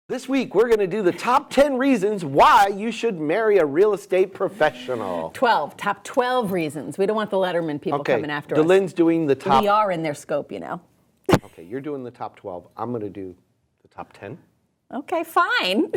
This week, we're going to do the top 10 reasons why you should marry a real estate professional. Top 12 reasons. We don't want the Letterman people coming after us. Delynn's doing the top. We are in their scope, you know. Okay, you're doing the top 12. I'm going to do the top 10. Okay, fine.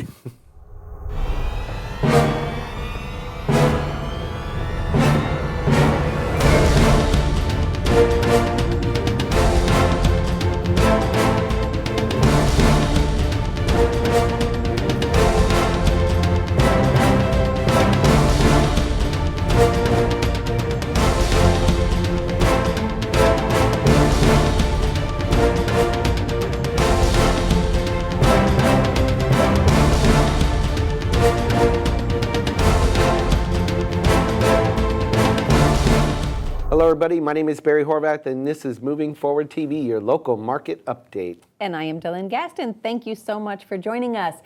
Hello, everybody. My name is Barry Horvath, and this is Moving Forward TV, your local market update. And I am Delynn Gaston. Thank you so much for joining us.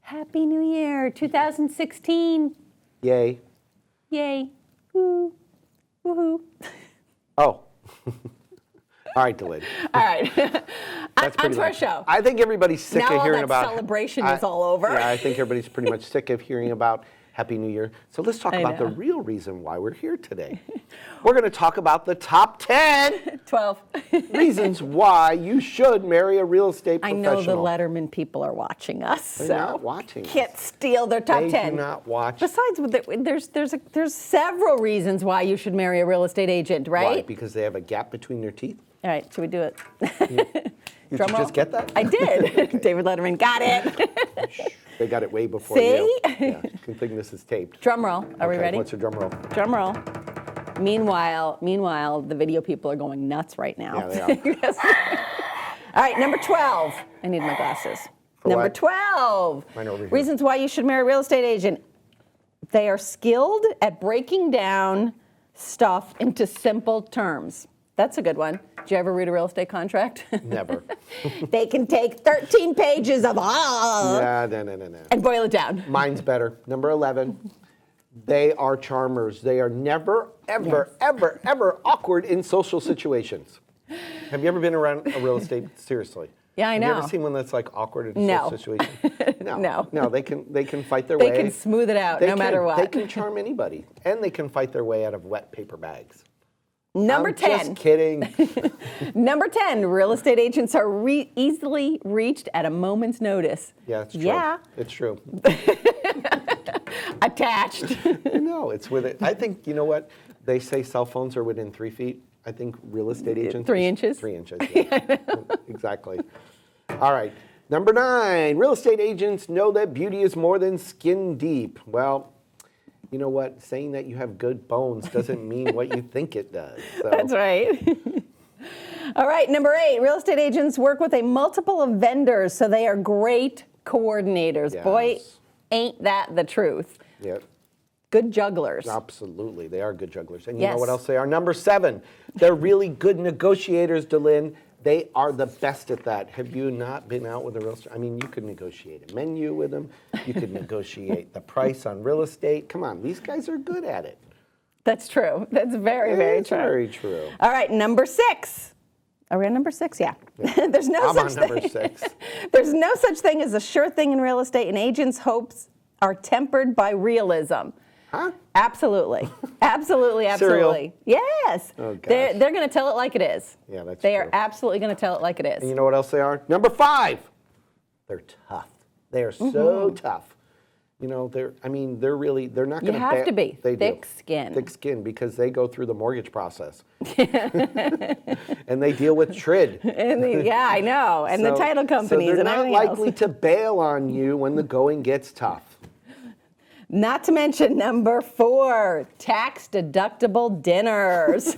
Happy New Year, 2016. Yay. Yay. Woo. Woohoo. Oh. All right, Delynn. All right. That's On pretty to our much. show. I think everybody's sick Now of all hearing that about. celebration is all over. Yeah, I think everybody's pretty much sick of hearing about Happy New Year. So let's talk about the real reason why we're here today. We're going to talk about the top 10 12 reasons why you should marry a real estate I professional. know the Letterman people are watching us. They're so not watching us. Can't steal their top They 10. do not watch. Besides, there's several reasons why you should marry a real estate agent, right? Why? Because they have a gap between their teeth? All right, should we do it? Did you Drum roll. just get that? I did. Okay. David Letterman got it. They got it way before See? you. Yeah, good thing this is taped. Drum roll. Are we ready? What's your drum roll? Drum roll. Meanwhile, the video people are going nuts right now. Yeah, they are. Yes. All right, number 12. I need my glasses. For Number what? 12. Mine over here. Reasons why you should marry a real estate agent. They are skilled at breaking down stuff into simple terms. That's a good one. Did you ever read a real estate contract? Never. They can take 13 pages of No. and boil it down. Mine's better. Number 11. They are charmers. They are never, ever awkward in social situations. Have you ever been around a real estate? Seriously. Yeah, I know. Have you ever seen one that's like awkward in a social situation? No. No, they can fight their way. They can smooth it out no matter what. They can charm anybody. And they can fight their way out of wet paper bags. Number 10. Just kidding. Number 10, real estate agents are easily reached at a moment's notice. Yeah, it's true. Yeah. It's true. Attached. No, it's with it. I think, you know what? They say cell phones are within 3 feet. I think real estate agents. 3 inches? 3 inches, yeah. Exactly. All right. Number 9, real estate agents know that beauty is more than skin deep. Well, you know what? Saying that you have good bones doesn't mean what you think it does. So. That's right. All right, number 8, real estate agents work with a multiple of vendors, so they are great coordinators. Yes. Boy, ain't that the truth. Yep. Good jugglers. Absolutely. They are good jugglers. And you know Yes. what else they are? Number 7, they're really good negotiators, Delynn. They are the best at that. Have you not been out with a real estate? I mean, you could negotiate a menu with them. You could negotiate the price on real estate. Come on, these guys are good at it. That's true. That's very, very It's true. very true. All right, number 6. Are we on number 6? Yeah. There's no I'm such on number thing. 6. There's no such thing as a sure thing in real estate, and agents' hopes are tempered by realism. Huh? Absolutely. Absolutely, absolutely. Yes. Oh, gosh. They're going to tell it like it is. Yeah, that's They true. are absolutely going to tell it like it is. And you know what else they are? Number 5, they're tough. They are so tough. You know, they're not going to. You have to be They thick do. skin. Thick skin, because they go through the mortgage process. And they deal with TRID. Yeah, I know. And the title companies so they're and not everything likely else. to bail on you when the going gets tough. Not to mention number 4, tax-deductible dinners.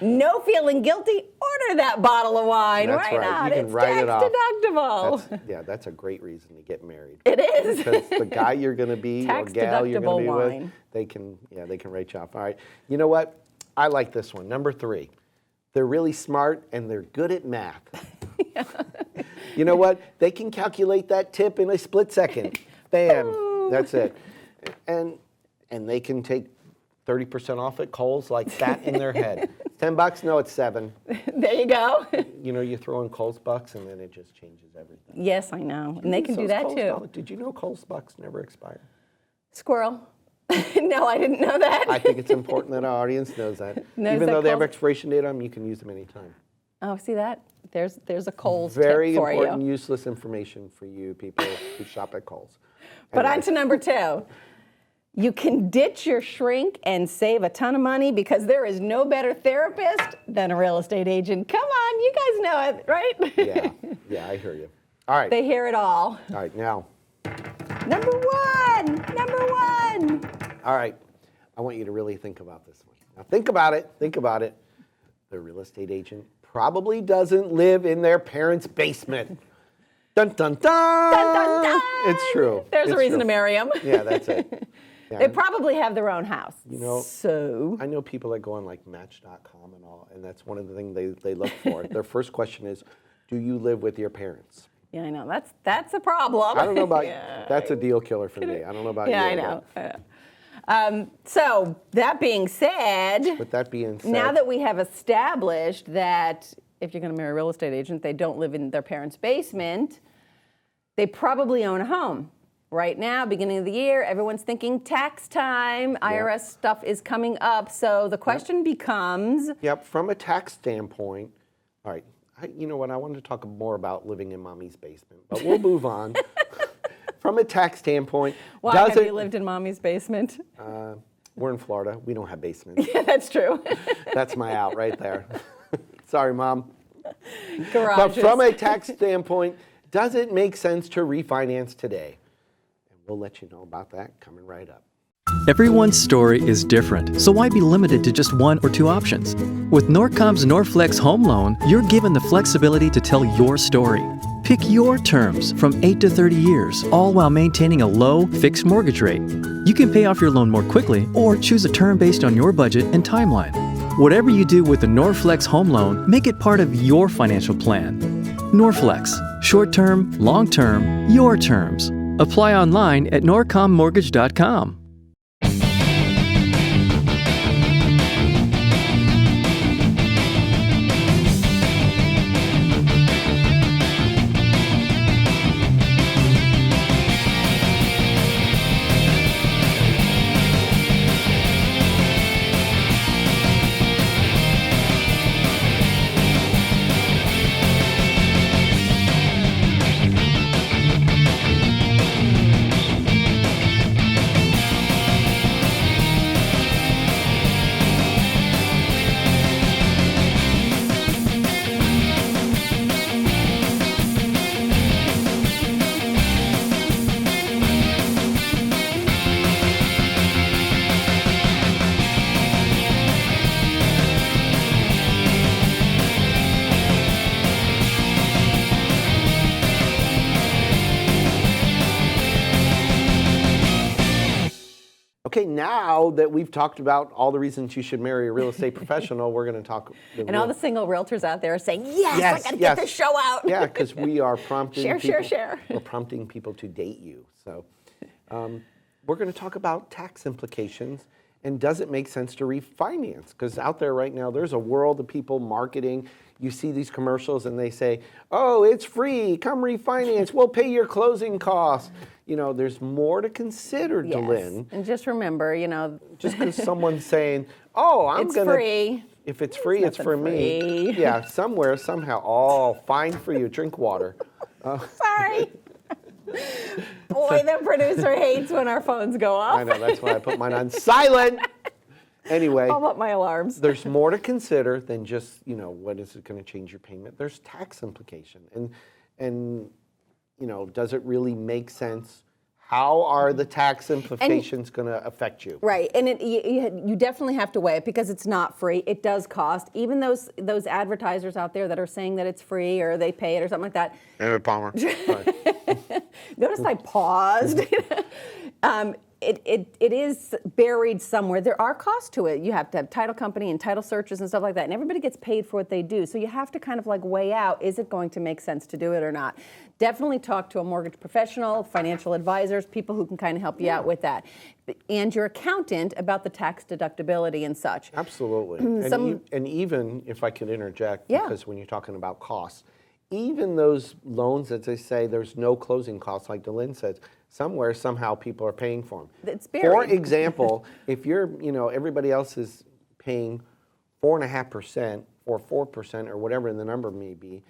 No feeling guilty, order that bottle of wine. That's Why right. not? You can It's write it off. tax-deductible. That's a great reason to get married. It is. Because the guy you're going to be or gal you're going to be Tax-deductible with, wine. they can write you off. All right. You know what? I like this one. Number 3. They're really smart and they're good at math. You know what? They can calculate that tip in a split second. Bam. That's it. And they can take 30% off at Kohl's like that in their head. $10? No, it's $7. There you go. you throw in Coles bucks and then it just changes everything. Yes, I know. And they can do Those that Kohl's too. dollars- Did you know Coles bucks never expire? Squirrel. No, I didn't know that. I think it's important that our audience knows that. Knows Even that though they have Kohl's- expiration date on them, you can use them anytime. Oh, see that? There's a Kohl's Very tip for important, you. useless information for you people who shop at Kohl's. But Anyway. on to number 2. You can ditch your shrink and save a ton of money because there is no better therapist than a real estate agent. Come on, you guys know it, right? Yeah, I hear you. All right. They hear it all. All right, now. Number 1. All right. I want you to really think about this one. Now, think about it. The real estate agent probably doesn't live in their parents' basement. Dun, dun, dun. Dun, dun, dun. It's true. There's It's a reason true. to marry them. Yeah, that's it. Yeah, They probably have their own house. know, So I know people that go on like Match.com and all, and that's one of the things they look for. Their first question is, do you live with your parents? yeah, I know that's a problem. I don't know about Yeah. that's a deal killer for me. I don't know about Yeah, you. I know. So that being said, But with that being said, now that we have established that if you're going to marry a real estate agent, they don't live in their parents' basement, they probably own a home. Right now, beginning of the year, everyone's thinking tax time. IRS stuff is coming up. So the question becomes, yep, from a tax standpoint, all right, you know what, I wanted to talk more about living in mommy's basement, but we'll move on. From a tax standpoint, why does have it, you lived in mommy's basement? we're in Florida, we don't have basements. Yeah, that's true. That's my out right there. Sorry, Mom. But Garages. from a tax standpoint, does it make sense to refinance today? And we'll let you know about that coming right up. Everyone's story is different, so why be limited to just 1 or 2 options? With Norcom's Norflex Home Loan, you're given the flexibility to tell your story. Pick your terms from 8 to 30 years, all while maintaining a low, fixed mortgage rate. You can pay off your loan more quickly or choose a term based on your budget and timeline. Whatever you do with the Norflex Home Loan, make it part of your financial plan. Norflex, short-term, long-term, your terms. Apply online at norcommortgage.com. Okay, now that we've talked about all the reasons you should marry a real estate professional, we're going to talk. And all the single realters out there are saying, yes, I got to get this show out. Yeah, because we are prompting Share, people. share. We're prompting people to date you. So we're going to talk about tax implications and does it make sense to refinance? Because out there right now, there's a world of people marketing. You see these commercials and they say, oh, it's free, come refinance, we'll pay your closing costs. You know, there's more to consider, Yes. Delynn. And just remember, Just because someone's saying, oh, I'm it's going to. free. If it's free, it's for me. free. Yeah, somewhere, somehow. Oh, fine for you. Drink water. Sorry. Boy, the producer hates when our phones go off. I know, that's why I put mine on silent. Anyway, I'll put my alarms. there's more to consider than just, what is it going to change your payment? There's tax implication. And does it really make sense? How are the tax implications going to affect you? Right, and you definitely have to weigh it because it's not free. It does cost. Even those advertisers out there that are saying that it's free or they pay it or something like that. Palmer. Notice I paused. it is buried somewhere. There are costs to it. You have to have title company and title searches and stuff like that, and everybody gets paid for what they do. So you have to kind of like weigh out, is it going to make sense to do it or not? Definitely talk to a mortgage professional, financial advisors, people who can kind of help you out with that. And your accountant about the tax deductibility and such. Absolutely. And even, if I could interject, because when you're talking about costs, even those loans that they say there's no closing costs, like Delynn says, somewhere, somehow people are paying for them. It's buried. For example, if you're, everybody else is paying 4.5% or 4% or whatever the number may be,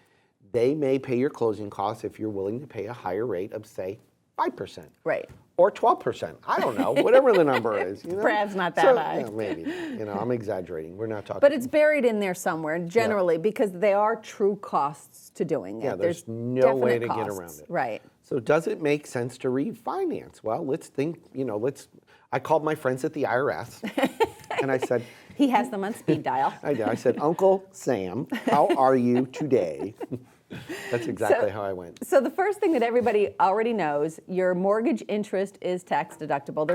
they may pay your closing costs if you're willing to pay a higher rate of, say, 5%. Right. Or 12%. I don't know, whatever the number is. Perhaps not that high. Yeah, maybe. I'm exaggerating. We're not talking. But it's buried in there somewhere, generally, because they are true costs to doing it. Yeah, there's no way to definite get costs. around it. Right. So does it make sense to refinance? Well, let's think, I called my friends at the IRS and I said, He has them on speed dial. I said, Uncle Sam, how are you today? That's exactly how I went. So the first thing that everybody already knows, your mortgage interest is tax deductible.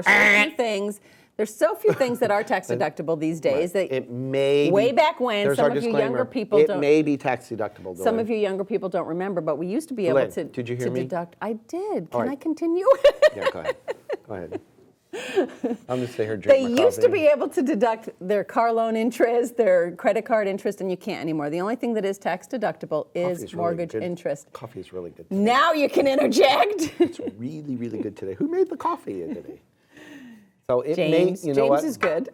There's so few things that are tax deductible these days. That It may way be, back when, there's some our of you disclaimer, younger people it don't. may be tax deductible. Some Delynn. of you younger people don't remember, but we used to be able Delynn, to, did you hear me? deduct. I did. Can right. I continue? Yeah, go ahead. Go ahead. I'm just sitting here They drinking my used to coffee. be able to deduct their car loan interest, their credit card interest, and you can't anymore. The only thing that is tax deductible is Coffee's really mortgage good. interest. Coffee is really good. Now you can interject. It's really, really good today. Who made the coffee today? So it James. may, you know James what? is good.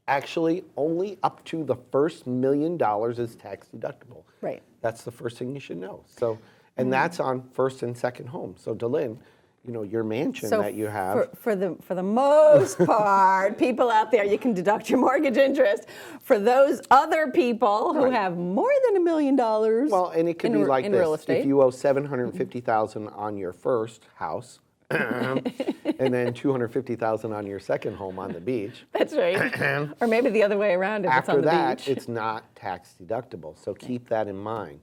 Actually, only up to the first $1 million is tax deductible. Right. That's the first thing you should know. So, and that's on first and second home. So, Delynn, your mansion that you have. For the most part, people out there, you can deduct your mortgage interest. For those other people who have more than $1 million, Well, and it could be like in this: real estate. if you owe $750,000 on your first house, and then $250,000 on your second home on the beach. That's right. Or maybe the other way around if it's After on the that, beach. it's not tax deductible. So keep that in mind.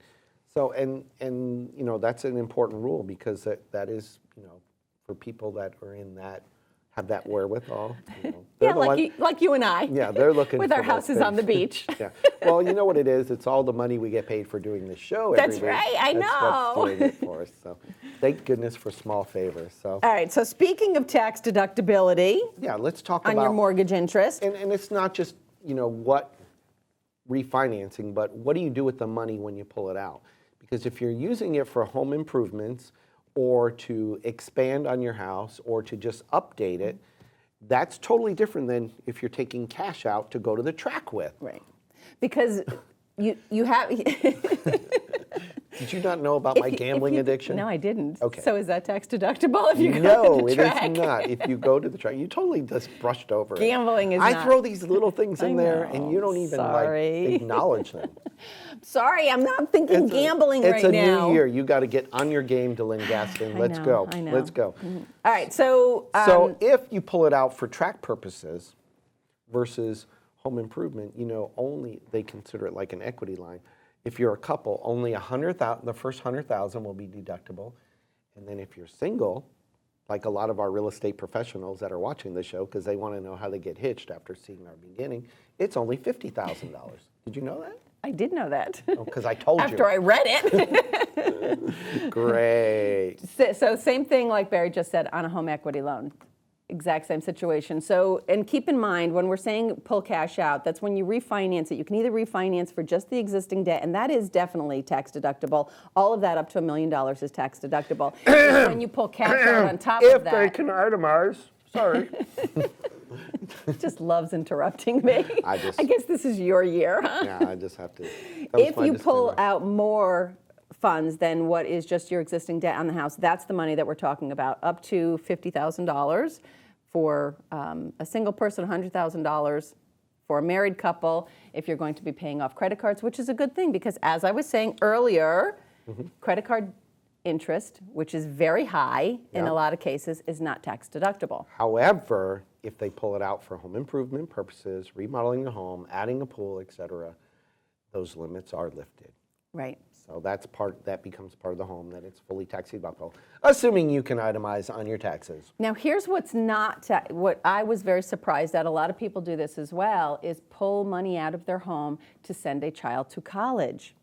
So and that's an important rule because that is for people that are in that have that wherewithal. Yeah, like you and I. Yeah, they're looking with for our those houses on the things. beach. Yeah. Well, you know what it is? It's all the money we get paid for doing this show every That's week. right, I That's know. what's doing it for us. So thank goodness for small favors. So All right, so speaking of tax deductibility yeah, let's talk on about your mortgage interest. and it's not just what refinancing, but what do you do with the money when you pull it out? Because if you're using it for home improvements or to expand on your house or to just update it, that's totally different than if you're taking cash out to go to the track with. Right. Because you have... Did you not know about my gambling addiction? No, I didn't. Okay. So is that tax deductible if you go No, to the it track? is not. If you go to the track, you totally just brushed over it. Gambling is I not. throw these little things in I there, know, and you don't even sorry. acknowledge them. Sorry, I'm not thinking gambling it's right a now. new year. You got to get on your game, Delynn Gaston. Let's go. I know. Let's go. All right, so... So if you pull it out for track purposes versus home improvement, only they consider it like an equity line. If you're a couple, only the first $100,000 will be deductible, and then if you're single, like a lot of our real estate professionals that are watching the show because they want to know how they get hitched after seeing our beginning, it's only $50,000. Did you know that? I did know that. Because I told you. After I read it. Great. So same thing like Barry just said on a home equity loan. Exact same situation. So, and keep in mind, when we're saying pull cash out, that's when you refinance it. You can either refinance for just the existing debt, and that is definitely tax deductible. All of that up to $1 million is tax deductible. And when you pull cash out on top of If that. they can itemize. Sorry. Just loves interrupting me. I guess this is your year, huh? Yeah, I just have to. If you pull out more funds than what is just your existing debt on the house, that's the money that we're talking about, up to $50,000 for a single person, $100,000 for a married couple if you're going to be paying off credit cards, which is a good thing because as I was saying earlier, credit card interest, which is very high in a lot of cases, is not tax deductible. However, if they pull it out for home improvement purposes, remodeling the home, adding a pool, etc., those limits are lifted. Right. So that becomes part of the home, that it's fully tax deductible, assuming you can itemize on your taxes. Now, here's what's not, what I was very surprised at, a lot of people do this as well, is pull money out of their home to send a child to college.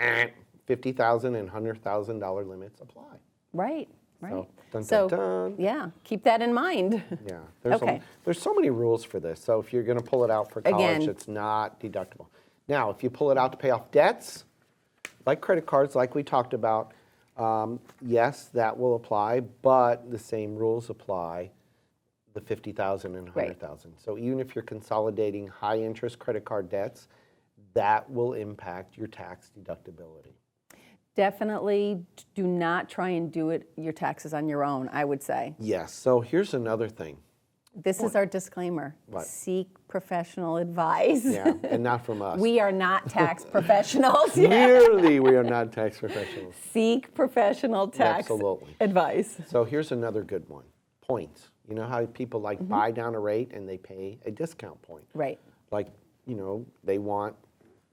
$50,000 and $100,000 limits apply. Right, right. So, dun, So, dun, dun. yeah, keep that in mind. Yeah, Okay. there's so many rules for this. So if you're going to pull it out for college, Again. it's not deductible. Now, if you pull it out to pay off debts, like credit cards, like we talked about, yes, that will apply, but the same rules apply, the $50,000 and $100,000. Right. So even if you're consolidating high interest credit card debts, that will impact your tax deductibility. Definitely do not try and do your taxes on your own, I would say. Yes, so here's another thing. This is our disclaimer. What? Seek professional advice. Yeah, and not from us. We are not tax professionals. Clearly, we are not tax professionals. Seek professional tax Absolutely. advice. So here's another good one. Points. You know how people like buy down a rate and they pay a discount point? Right. Like, they want,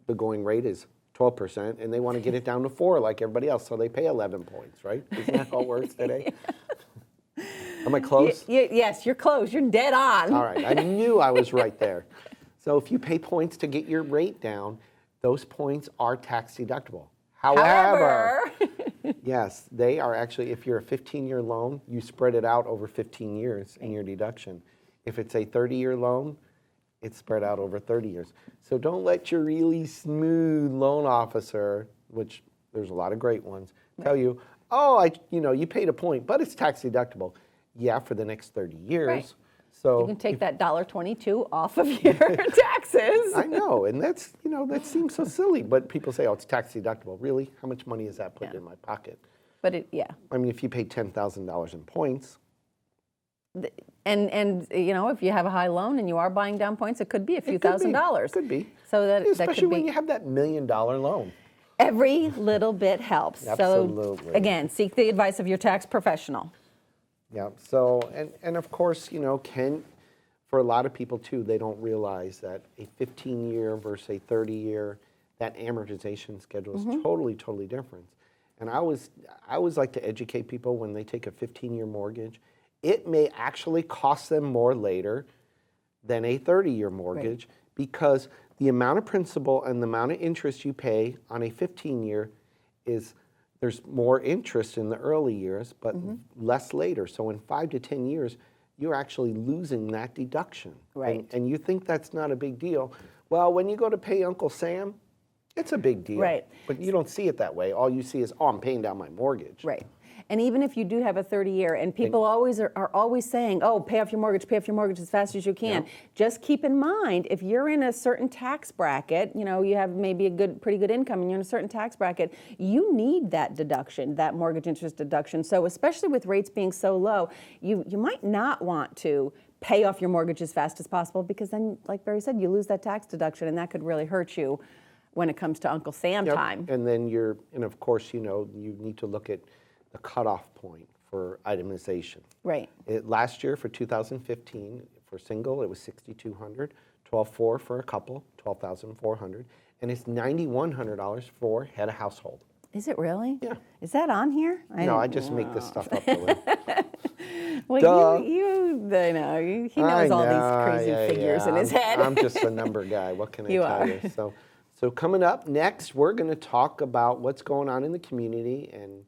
the going rate is 12% and they want to get it down to 4 like everybody else, so they pay 11 points, right? Isn't that how it works today? Am I close? Yes, you're close. You're dead on. All right, I knew I was right there. So if you pay points to get your rate down, those points are tax deductible. However, yes, they are actually, if you're a 15-year loan, you spread it out over 15 years in your deduction. If it's a 30-year loan, it's spread out over 30 years. So don't let your really smooth loan officer, which there's a lot of great ones, tell you, oh, you paid a point, but it's tax deductible. Yeah, for the next 30 years. Right. So You can take that $1.22 off of your taxes. I know, and that's, that seems so silly, but people say, oh, it's tax deductible. Really? How much money is that put in my pocket? But I mean, if you pay $10,000 in points. And if you have a high loan and you are buying down points, it could be a few $1,000s. Could be. So that Especially could be. when you have that $1 million loan. Every little bit helps. Absolutely. So again, seek the advice of your tax professional. Yeah. So, and of course, for a lot of people too, they don't realize that a 15-year versus a 30-year, that amortization schedule is totally, totally different. And I always like to educate people when they take a 15-year mortgage. It may actually cost them more later than a 30-year mortgage because the amount of principal and the amount of interest you pay on a 15-year there's more interest in the early years, but less later. So in 5 to 10 years, you're actually losing that deduction. Right. And you think that's not a big deal. Well, when you go to pay Uncle Sam, it's a big deal. Right. But you don't see it that way. All you see is, oh, I'm paying down my mortgage. Right. And even if you do have a 30-year, and people are always saying, oh, pay off your mortgage as fast as you can. Yeah. Just keep in mind, if you're in a certain tax bracket, you have maybe pretty good income and you're in a certain tax bracket, you need that deduction, that mortgage interest deduction. So especially with rates being so low, you might not want to pay off your mortgage as fast as possible because then, like Barry said, you lose that tax deduction and that could really hurt you when it comes to Uncle Sam time. And then of course, you need to look at the cutoff point for itemization. Right. Last year for 2015, for single, it was $6,200, $12,400 for a couple, $12,400, and it's $9,100 for head of household. Is it really? Yeah. Is that on here? No, I just make this stuff up. Well, he knows all these crazy figures in his head. I'm just a number guy. What can I You tell are. you? So coming up next, we're going to talk about what's going on in the community and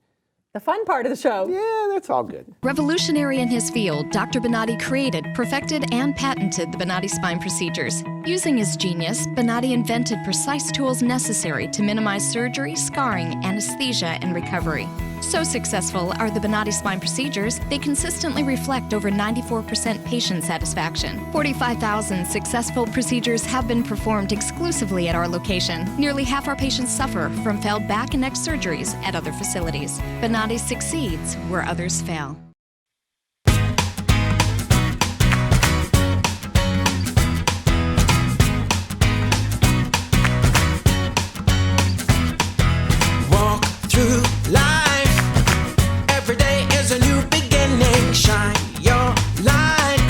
The fun part of the show. yeah, that's all good. Revolutionary in his field, Dr. Bonatti created, perfected, and patented the Bonatti spine procedures. Using his genius, Bonatti invented precise tools necessary to minimize surgery, scarring, anesthesia, and recovery. So successful are the Bonatti spine procedures, they consistently reflect over 94% patient satisfaction. 45,000 successful procedures have been performed exclusively at our location. Nearly half our patients suffer from failed back and neck surgeries at other facilities. Bonatti succeeds where others fail. Walk through life. Every day is a new beginning. Shine your light.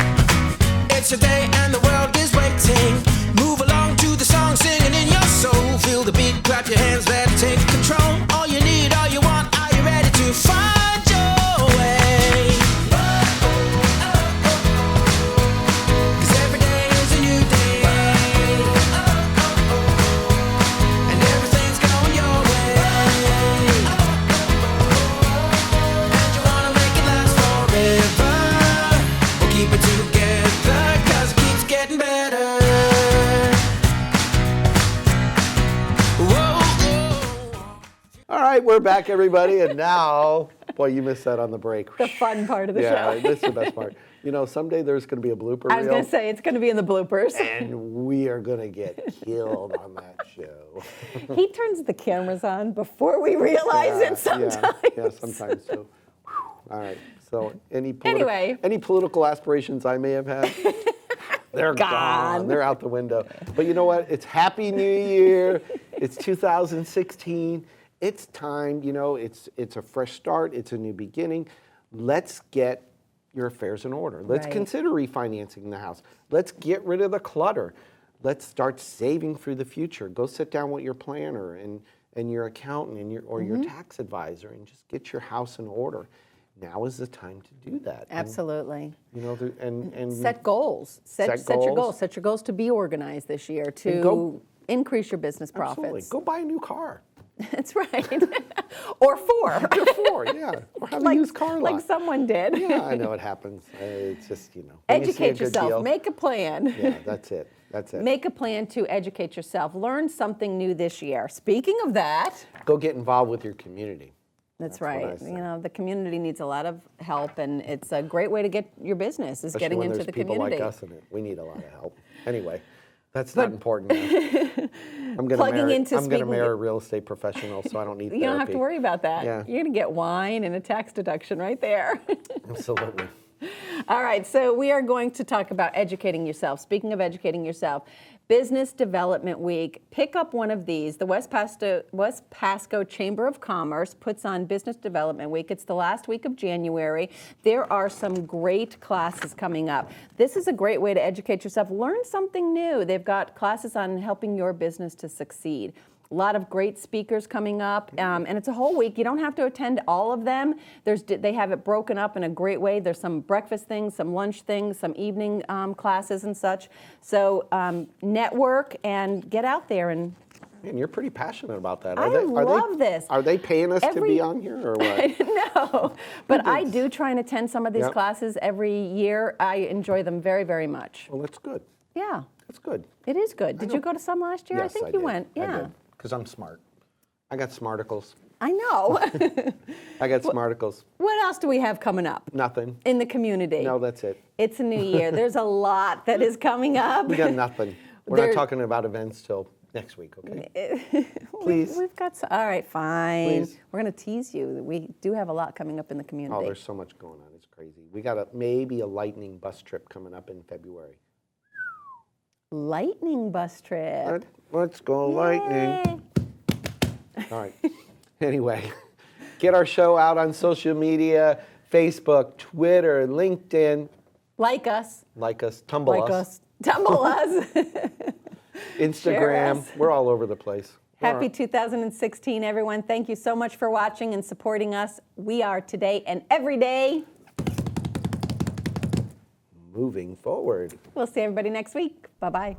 It's a day and the world is waiting. Move along to the song, singing in your soul. Feel the beat, clap your hands, let's take control. We're back, everybody, and now, boy, you missed that on the break. The fun part of the Yeah, show. this is the best part. You know, someday there's going to be a blooper I was reel, going to say, it's going to be in the bloopers. and we are going to get killed on that show. He turns the cameras on before we realize it sometimes. Yeah, sometimes. So, all right. So, any Anyway. any political aspirations I may have had, they're gone. They're out the window. But you know what? It's Happy New Year. It's 2016. It's time. You know, it's a fresh start. It's a new beginning. Let's get your affairs in order. Let's Right. consider refinancing the house. Let's get rid of the clutter. Let's start saving for the future. Go sit down with your planner and your accountant and your tax advisor and just get your house in order. Now is the time to do that. Absolutely. And, you know, and Set goals. Set your goals. Set your goals to be organized this year, to increase your business profits. absolutely. Go buy a new car. That's right. Or 4. Or 4, yeah. Or have a used car lot. Like someone did. Yeah, I know it happens. It's just, you know. when you see a Educate good yourself. deal- Make a plan. Yeah, that's it. That's it. Make a plan to educate yourself. Learn something new this year. Speaking of that, Go get involved with your community. that's what I right. say. You know, the community needs a lot of help, and it's a great way to get your business is Especially getting when into there's the people community. like us in it. We need a lot of help. Anyway, that's not important now. I'm going Plugging to into I'm going to speaking- marry a real estate professional, so I don't need You don't have to therapy. worry about that. Yeah. You're going to get wine and a tax deduction right there. Absolutely. All right, so we are going to talk about educating yourself. Speaking of educating yourself, Business Development Week. Pick up one of these. The West Pasco Chamber of Commerce puts on Business Development Week. It's the last week of January. There are some great classes coming up. This is a great way to educate yourself. Learn something new. They've got classes on helping your business to succeed. A lot of great speakers coming up, and it's a whole week. You don't have to attend all of them. They have it broken up in a great way. There's some breakfast things, some lunch things, some evening classes and such. So network and get out there and. Man, you're pretty passionate about that. I love this. Are they paying us to be on here or what? No, but I do try and attend some of these Yep. classes every year. I enjoy them very, very much. Well, that's good. Yeah, That's good. it is good. Did you go to some last year? Yes, I think did. you went. Yeah. I did. Because I'm smart. I got smarticles. I know. I got smarticles. What else do we have coming up Nothing. in the community? No, that's it. It's a new year. There's a lot that is coming up. We got nothing. We're There- not talking about events till next week, okay? Please. We've got all right, fine. Please. We're going to tease you. We do have a lot coming up in the community. Oh, there's so much going on. It's crazy. We got maybe a lightning bus trip coming up in February. Lightning bus trip. Let's go lightning. Yay. All right. Anyway, get our show out on social media, Facebook, Twitter, LinkedIn. Like us. Like us, tumble Like us. us. Tumble us. Instagram. Share us. We're all over the place. Happy 2016, everyone. Thank you so much for watching and supporting us. We are today and every day. Moving forward. We'll see everybody next week. Bye-bye.